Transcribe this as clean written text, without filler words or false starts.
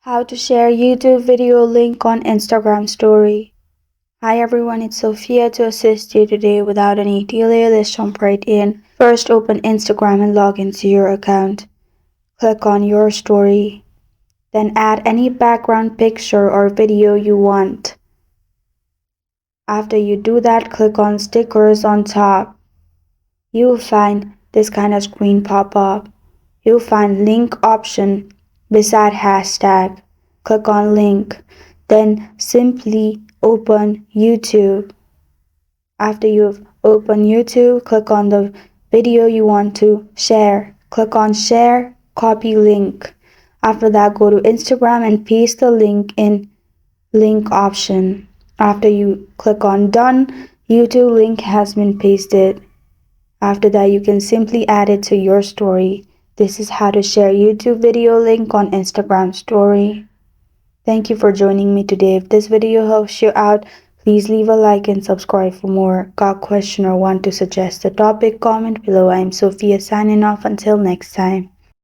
How to share YouTube video link on Instagram story. Hi everyone, it's Sophia to assist you today. Without any delay, let's jump right in. First, open Instagram and log into your account. Click on your story. Then add any background picture or video you want. After you do that, click on stickers on top. You'll find this kind of screen pop up. You'll find link option beside hashtag. Click on link. Then simply open YouTube. After you've opened YouTube, click on the video you want to share. Click on share, copy link. After that, go to Instagram and paste the link in link option. After you click on done, YouTube link has been pasted. After that, you can simply add it to your story. This is how to share YouTube video link on Instagram story. Thank you for joining me today. If this video helps you out, please leave a like and subscribe for more. Got a question or want to suggest a topic? Comment below. I am Sophia signing off. Until next time.